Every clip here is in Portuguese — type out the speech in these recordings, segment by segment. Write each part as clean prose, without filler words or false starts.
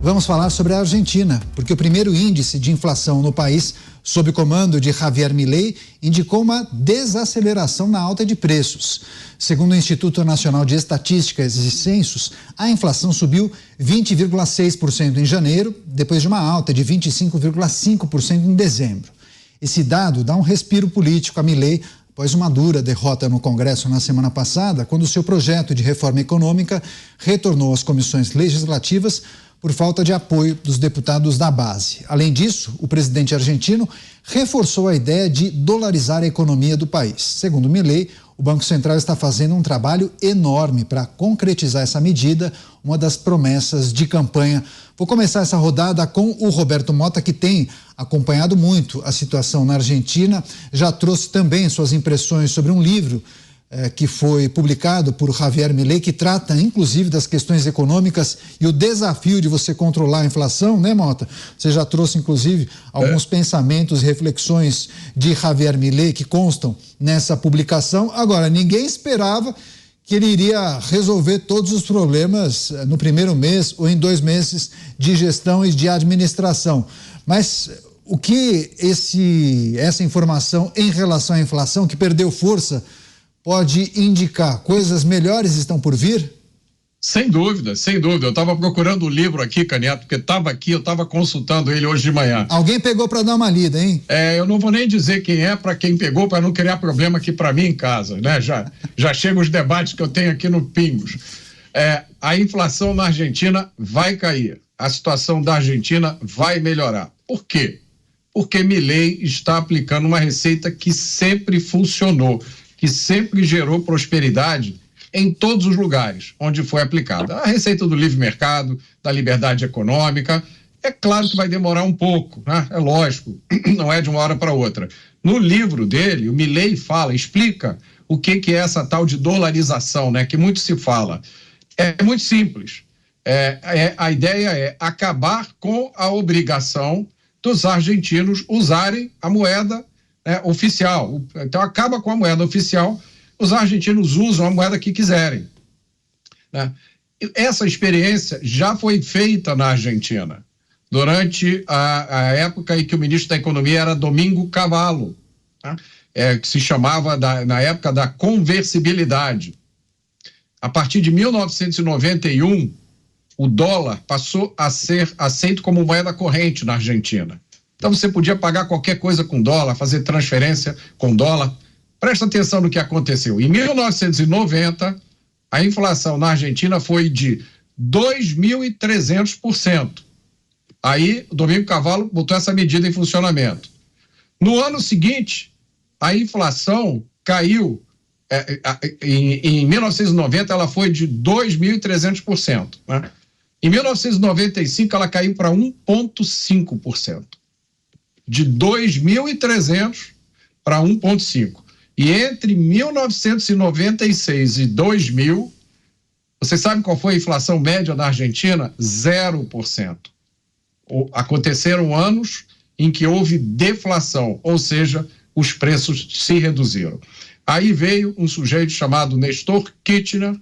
Vamos falar sobre a Argentina, porque o primeiro índice de inflação no país, sob comando de Javier Milei, indicou uma desaceleração na alta de preços. Segundo o Instituto Nacional de Estatísticas e Censos, a inflação subiu 20,6% em janeiro, depois de uma alta de 25,5% em dezembro. Esse dado dá um respiro político a Milei após uma dura derrota no Congresso na semana passada, quando seu projeto de reforma econômica retornou às comissões legislativas por falta de apoio dos deputados da base. Além disso, o presidente argentino reforçou a ideia de dolarizar a economia do país. Segundo Milei, o Banco Central está fazendo um trabalho enorme para concretizar essa medida, uma das promessas de campanha. Vou começar essa rodada com o Roberto Mota, que tem acompanhado muito a situação na Argentina, já trouxe também suas impressões sobre um livro que foi publicado por Javier Milei, que trata inclusive das questões econômicas e o desafio de você controlar a inflação, né, Mota? Você já trouxe inclusive alguns pensamentos e reflexões de Javier Milei que constam nessa publicação. Agora, ninguém esperava que ele iria resolver todos os problemas no primeiro mês ou em 2 meses de gestão e de administração. Mas o que essa informação em relação à inflação, que perdeu força, pode indicar? Coisas melhores estão por vir? Sem dúvida, sem dúvida. Eu estava procurando o livro aqui, Caneto, porque estava aqui, eu estava consultando ele hoje de manhã. Alguém pegou para dar uma lida, hein? Eu não vou nem dizer quem é, para quem pegou, para não criar problema aqui para mim em casa, né? Já chegam os debates que eu tenho aqui no Pingos. A inflação na Argentina vai cair. A situação da Argentina vai melhorar. Por quê? Porque Milei está aplicando uma receita que sempre funcionou, que sempre gerou prosperidade em todos os lugares onde foi aplicada. A receita do livre mercado, da liberdade econômica, é claro que vai demorar um pouco, né? É lógico, não é de uma hora para outra. No livro dele, o Milei explica o que é essa tal de dolarização, né? Que muito se fala. É muito simples. A ideia é acabar com a obrigação dos argentinos usarem a moeda oficial. Então acaba com a moeda oficial, os argentinos usam a moeda que quiserem, né? Essa experiência já foi feita na Argentina durante a época em que o ministro da Economia era Domingo Cavallo, né? Que se chamava na época da conversibilidade. A partir de 1991, o dólar passou a ser aceito como moeda corrente na Argentina. Então você podia pagar qualquer coisa com dólar, fazer transferência com dólar. Presta atenção no que aconteceu. Em 1990, a inflação na Argentina foi de 2.300%. Aí o Domingo Cavallo botou essa medida em funcionamento. No ano seguinte, a inflação caiu. Em 1990, ela foi de 2.300%. Né? Em 1995, ela caiu para 1,5%. De 2.300 para 1,5%. E entre 1996 e 2000, você sabe qual foi a inflação média na Argentina? 0%. Aconteceram anos em que houve deflação, ou seja, os preços se reduziram. Aí veio um sujeito chamado Néstor Kirchner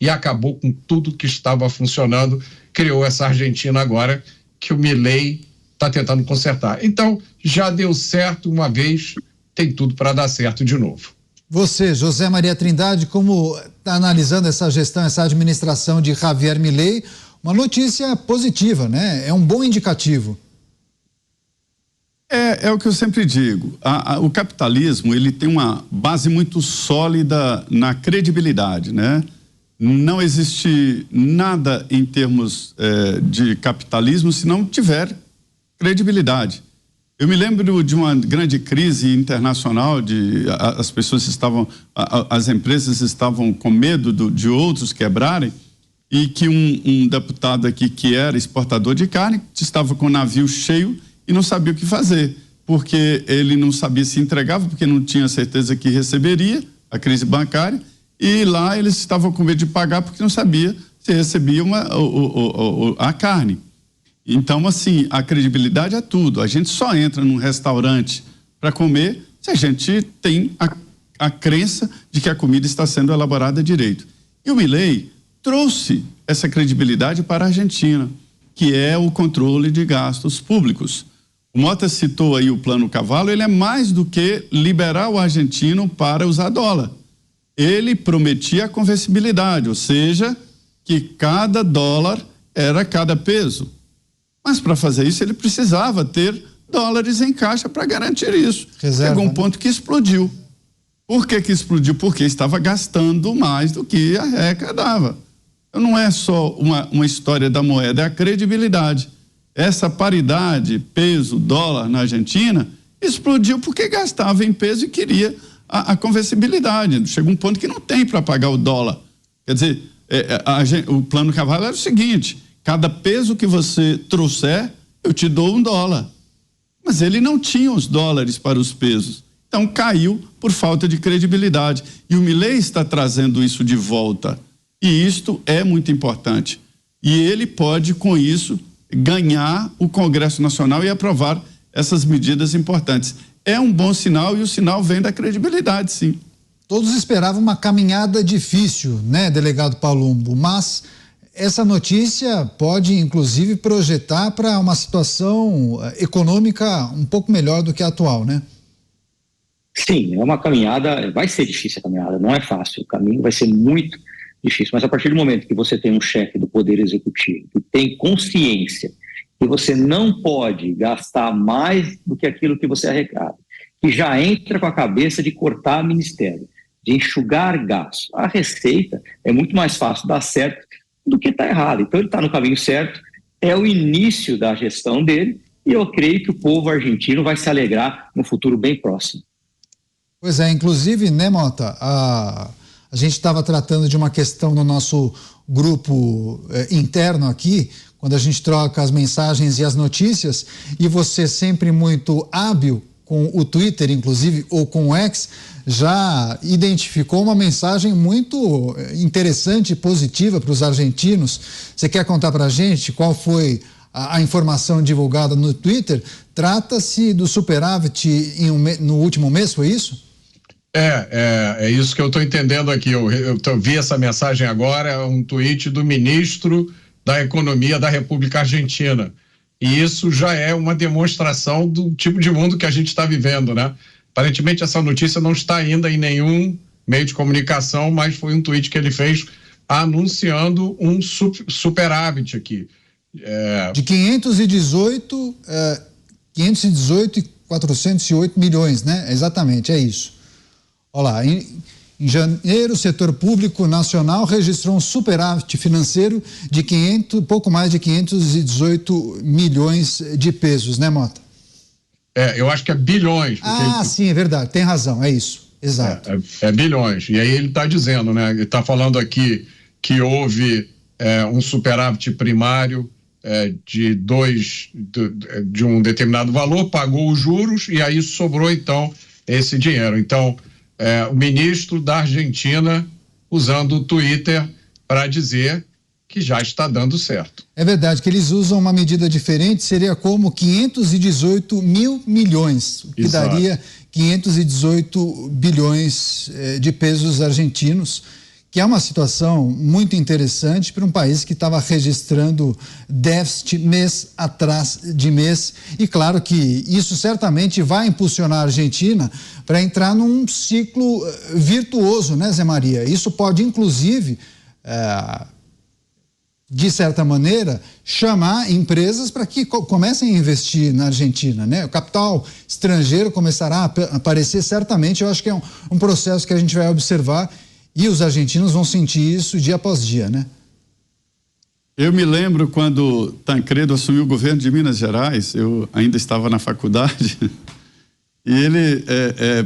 e acabou com tudo que estava funcionando, criou essa Argentina agora que o Milei está tentando consertar. Então, já deu certo uma vez, tem tudo para dar certo de novo. Você, José Maria Trindade, como está analisando essa gestão, essa administração de Javier Milei, uma notícia positiva, né? É um bom indicativo. É o que eu sempre digo. O capitalismo, ele tem uma base muito sólida na credibilidade, né? Não existe nada em termos de capitalismo se não tiver credibilidade. Eu me lembro de uma grande crise internacional, as pessoas as empresas estavam com medo de outros quebrarem, e que um deputado aqui que era exportador de carne estava com o navio cheio e não sabia o que fazer, porque ele não sabia se entregava, porque não tinha certeza que receberia a crise bancária, e lá eles estavam com medo de pagar porque não sabia se recebia a carne. Então, assim, a credibilidade é tudo. A gente só entra num restaurante para comer se a gente tem a crença de que a comida está sendo elaborada direito. E o Milei trouxe essa credibilidade para a Argentina, que é o controle de gastos públicos. O Mota citou aí o Plano Cavalo, ele é mais do que liberar o argentino para usar dólar. Ele prometia a conversibilidade, ou seja, que cada dólar era cada peso. Mas para fazer isso ele precisava ter dólares em caixa para garantir isso. Reserva, Chegou um ponto que explodiu. Por que explodiu? Porque estava gastando mais do que arrecadava. Então não é só uma história da moeda, é a credibilidade. Essa paridade, peso, dólar na Argentina, explodiu porque gastava em peso e queria a conversibilidade. Chega um ponto que não tem para pagar o dólar. Quer dizer, o Plano Cavalo era o seguinte: cada peso que você trouxer, eu te dou $1. Mas ele não tinha os dólares para os pesos. Então caiu por falta de credibilidade. E o Milei está trazendo isso de volta. E isto é muito importante. E ele pode, com isso, ganhar o Congresso Nacional e aprovar essas medidas importantes. É um bom sinal e o sinal vem da credibilidade, sim. Todos esperavam uma caminhada difícil, né, delegado Palumbo? Mas essa notícia pode, inclusive, projetar para uma situação econômica um pouco melhor do que a atual, né? Sim, é uma caminhada, vai ser difícil a caminhada, não é fácil, o caminho vai ser muito difícil, mas a partir do momento que você tem um chefe do Poder Executivo que tem consciência que você não pode gastar mais do que aquilo que você arrecada, que já entra com a cabeça de cortar ministério, de enxugar gastos, a receita é muito mais fácil dar certo do que estar errado. Então ele está no caminho certo, é o início da gestão dele e eu creio que o povo argentino vai se alegrar no futuro bem próximo. Pois é, inclusive, né, Mota, a gente estava tratando de uma questão no nosso grupo interno aqui, quando a gente troca as mensagens e as notícias, e você sempre muito hábil com o Twitter, inclusive, ou com o X, já identificou uma mensagem muito interessante e positiva para os argentinos. Você quer contar para a gente qual foi a informação divulgada no Twitter? Trata-se do superávit no último mês, foi isso? É isso que eu estou entendendo aqui. Eu vi essa mensagem agora, é um tweet do ministro da Economia da República Argentina. E isso já é uma demonstração do tipo de mundo que a gente está vivendo, né? Aparentemente essa notícia não está ainda em nenhum meio de comunicação, mas foi um tweet que ele fez anunciando um superávit aqui. De 518,408 milhões, né? Exatamente, é isso. Olha lá, em janeiro, o setor público nacional registrou um superávit financeiro de pouco mais de 518 milhões de pesos, né, Mota? Eu acho que é bilhões. Sim, é verdade, tem razão, é isso, exato. É bilhões, e aí ele está dizendo, né, ele está falando aqui que houve um superávit primário de um determinado valor, pagou os juros e aí sobrou então esse dinheiro. Então, o ministro da Argentina usando o Twitter para dizer que já está dando certo. É verdade que eles usam uma medida diferente, seria como 518 mil milhões, que Exato. Daria 518 bilhões de pesos argentinos, que é uma situação muito interessante para um país que estava registrando déficit mês atrás de mês. E claro que isso certamente vai impulsionar a Argentina para entrar num ciclo virtuoso, né, Zé Maria? Isso pode, inclusive, de certa maneira, chamar empresas para que comecem a investir na Argentina, né? O capital estrangeiro começará a aparecer certamente. Eu acho que é um processo que a gente vai observar. E os argentinos vão sentir isso dia após dia, né? Eu me lembro quando Tancredo assumiu o governo de Minas Gerais, eu ainda estava na faculdade, e ele,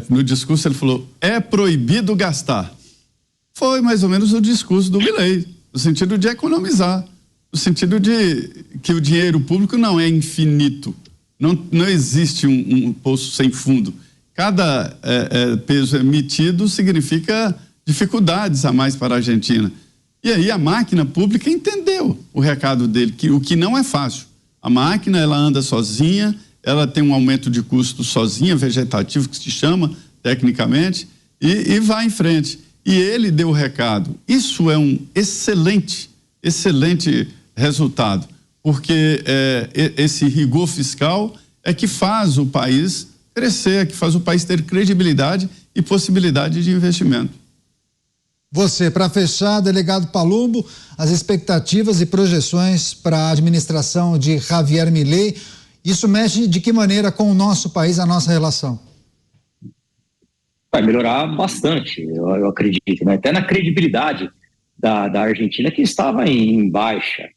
no discurso, ele falou, é proibido gastar. Foi mais ou menos o discurso do Milei, no sentido de economizar, no sentido de que o dinheiro público não é infinito, não existe um poço sem fundo. Cada peso emitido significa dificuldades a mais para a Argentina. E aí a máquina pública entendeu o recado dele, que o que não é fácil. A máquina, ela anda sozinha, ela tem um aumento de custo sozinha, vegetativo, que se chama tecnicamente, e vai em frente. E ele deu o recado. Isso é um excelente resultado. porque esse rigor fiscal é que faz o país crescer, é que faz o país ter credibilidade e possibilidade de investimento. Você, para fechar, delegado Palumbo, as expectativas e projeções para a administração de Javier Milei, isso mexe de que maneira com o nosso país, a nossa relação? Vai melhorar bastante, eu acredito, né? Até na credibilidade da Argentina, que estava em baixa,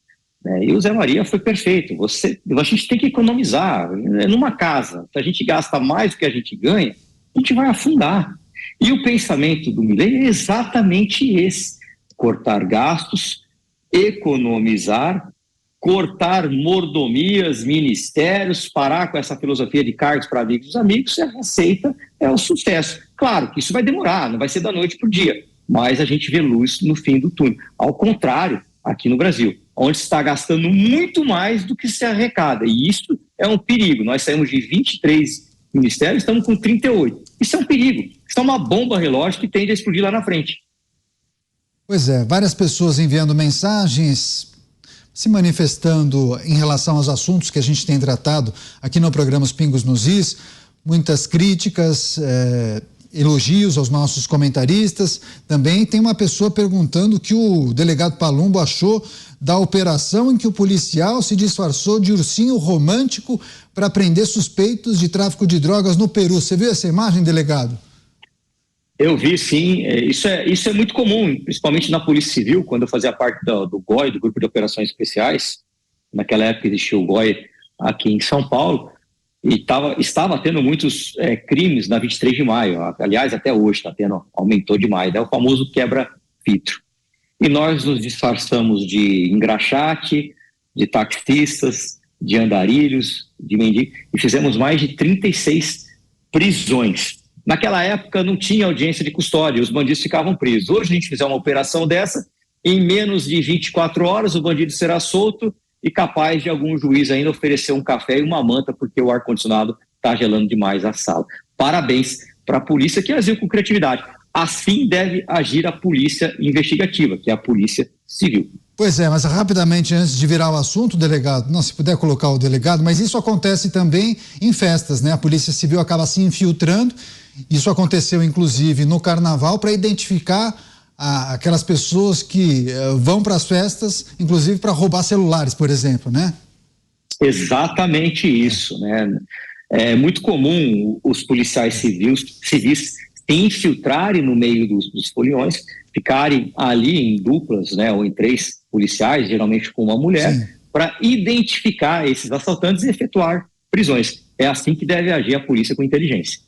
né? E o Zé Maria foi perfeito. A gente tem que economizar. Numa casa, se a gente gasta mais do que a gente ganha, a gente vai afundar. E o pensamento do Milei é exatamente esse: cortar gastos, economizar, cortar mordomias, ministérios, parar com essa filosofia de cargos para amigos dos amigos. A receita é o sucesso. Claro que isso vai demorar, não vai ser da noite para o dia, mas a gente vê luz no fim do túnel. Ao contrário, aqui no Brasil, onde se está gastando muito mais do que se arrecada, e isso é um perigo. Nós saímos de 23 ministérios, estamos com 38. Isso é um perigo, isso é uma bomba relógio que tende a explodir lá na frente. Pois é, várias pessoas enviando mensagens, se manifestando em relação aos assuntos que a gente tem tratado aqui no programa Os Pingos nos Is, muitas críticas, elogios aos nossos comentaristas. Também tem uma pessoa perguntando o que o delegado Palumbo achou da operação em que o policial se disfarçou de ursinho romântico para prender suspeitos de tráfico de drogas no Peru. Você viu essa imagem, delegado? Eu vi, sim. Isso é muito comum, principalmente na Polícia Civil, quando eu fazia parte do GOI, do Grupo de Operações Especiais. Naquela época existia o GOI aqui em São Paulo, e estava tendo muitos crimes na 23 de maio. Aliás, até hoje aumentou demais. É o famoso quebra-vidro. E nós nos disfarçamos de engraxate, de taxistas, de andarilhos, de mendigos, e fizemos mais de 36 prisões. Naquela época não tinha audiência de custódia, os bandidos ficavam presos. Hoje a gente fizer uma operação dessa, em menos de 24 horas o bandido será solto e capaz de algum juiz ainda oferecer um café e uma manta porque o ar-condicionado está gelando demais a sala. Parabéns para a polícia que agiu com criatividade. Assim deve agir a polícia investigativa, que é a Polícia Civil. Pois é, mas rapidamente, antes de virar o assunto, delegado, não, se puder colocar o delegado, mas isso acontece também em festas, né? A Polícia Civil acaba se infiltrando. Isso aconteceu, inclusive, no Carnaval, para identificar aquelas pessoas que vão para as festas, inclusive para roubar celulares, por exemplo, né? Exatamente isso, né? É muito comum os policiais civis se infiltrarem no meio dos foliões, ficarem ali em duplas, né, ou em 3 policiais, geralmente com uma mulher, para identificar esses assaltantes e efetuar prisões. É assim que deve agir a polícia com inteligência.